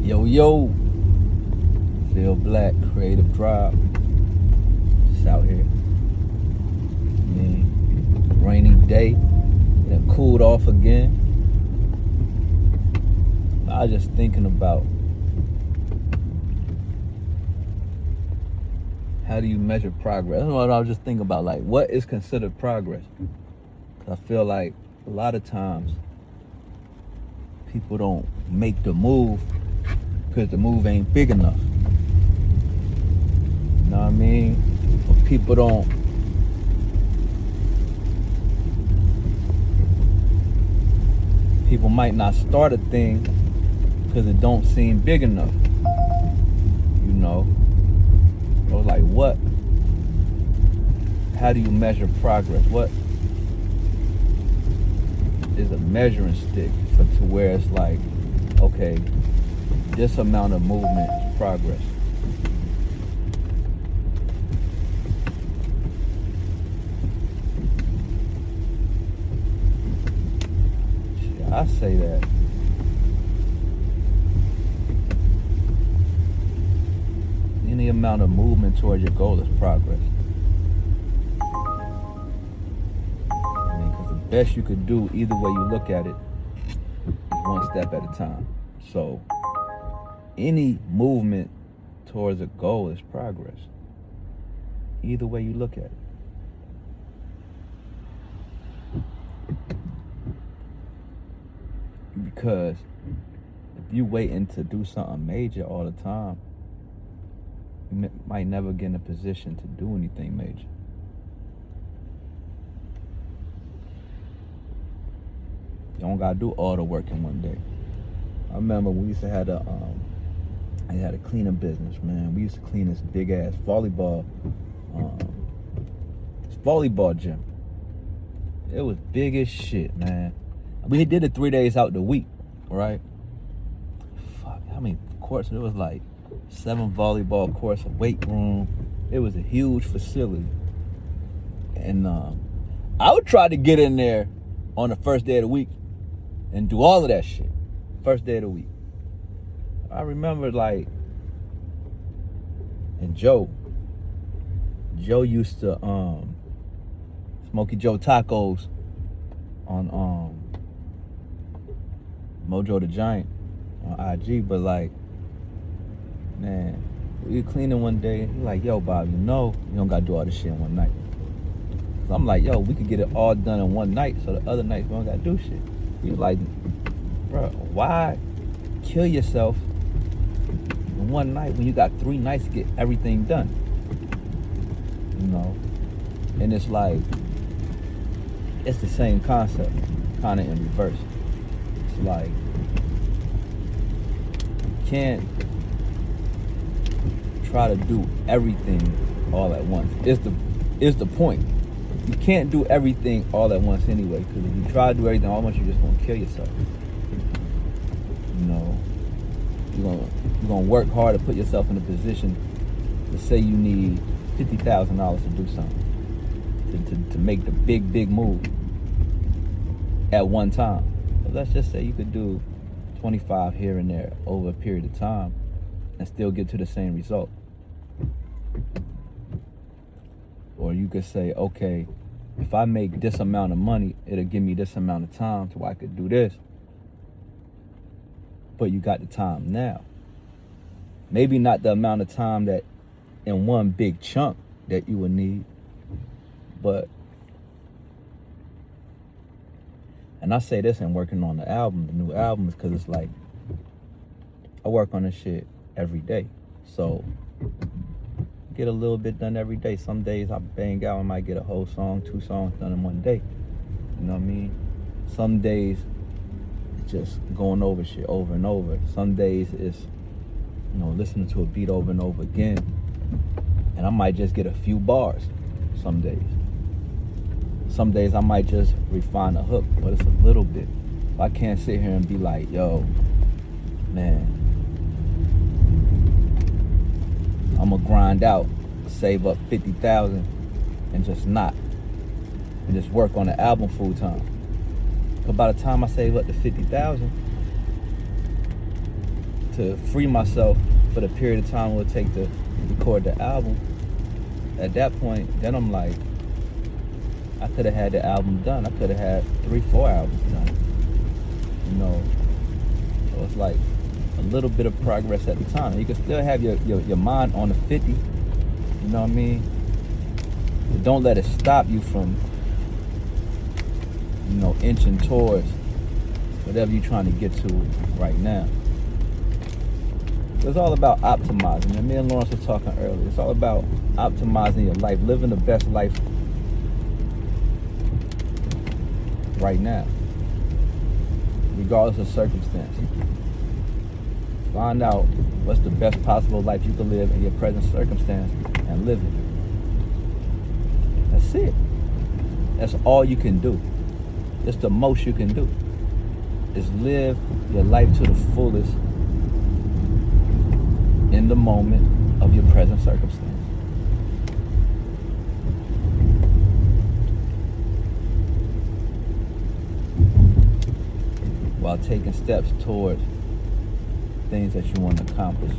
Yo, Feel Black, Creative Drive. Just out here. Rainy day. It cooled off again. I was just thinking about how do you measure progress? That's what I was just thinking about. Like, what is considered progress? 'Cause I feel like a lot of times people don't make the move because the move ain't big enough. You know what I mean? Or people might not start a thing because it don't seem big enough. You know? I was like, what? How do you measure progress? What is a measuring stick to where it's like, okay, this amount of movement is progress? I say that any amount of movement towards your goal is progress. I mean, because the best you could do, either way you look at it, is one step at a time. So any movement towards a goal is progress, either way you look at it. Because if you waiting to do something major all the time, you might never get in a position to do anything major. You don't gotta do all the work in one day. I remember we used to have I had a cleaning business, man. We used to clean this big ass volleyball gym. It was big as shit, man. We did it 3 days out the week, right? Fuck, how many courts? It was like 7 volleyball courts, a weight room. It was a huge facility. And I would try to get in there on the first day of the week and do all of that shit. First day of the week. I remember and Joe used to Smokey Joe Tacos on Mojo the Giant on IG, but man, we were cleaning one day. He like, yo, Bob, you don't gotta do all this shit in one night. So I'm like, yo, we could get it all done in one night, so the other nights we don't gotta do shit. He was like, bro, why kill yourself in one night when you got 3 nights to get everything done? You know? And it's like, it's the same concept, kind of in reverse. It's like, you can't try to do everything all at once. It's the point. You can't do everything all at once anyway, because if you try to do everything all at once, you're just gonna kill yourself. You know, you're gonna work hard to put yourself in a position to say you need $50,000 to do something, to make the big move at one time. But let's just say you could do 25 here and there over a period of time and still get to the same result. Or you could say, okay, if I make this amount of money, it'll give me this amount of time so I could do this. But you got the time now. Maybe not the amount of time that in one big chunk that you would need, but, and I say this in working on the new album, is because it's like, I work on this shit every day. So, get a little bit done every day. Some days I bang out and might get a whole song, 2 songs done in one day. You know what I mean? Some days it's just going over shit over and over. Some days it's, listening to a beat over and over again. And I might just get a few bars some days. Some days I might just refine a hook, but it's a little bit. I can't sit here and be like, yo, man, I'm gonna grind out, save up 50,000 and just work on the album full time. But by the time I save up to 50,000, to free myself for the period of time it would take to record the album. At that point, then I'm like, I could have had the album done. I could have had 3-4 albums done. You know, so it's like a little bit of progress at the time. You can still have your mind on the 50. You know what I mean? But don't let it stop you from, you know, inching towards whatever you're trying to get to right now. It's all about optimizing. And me and Lawrence were talking earlier. It's all about optimizing your life, living the best life right now, regardless of circumstance. Find out what's the best possible life you can live in your present circumstance and live it. That's it. That's all you can do. It's the most you can do. Is live your life to the fullest in the moment of your present circumstance. While taking steps towards things that you want to accomplish.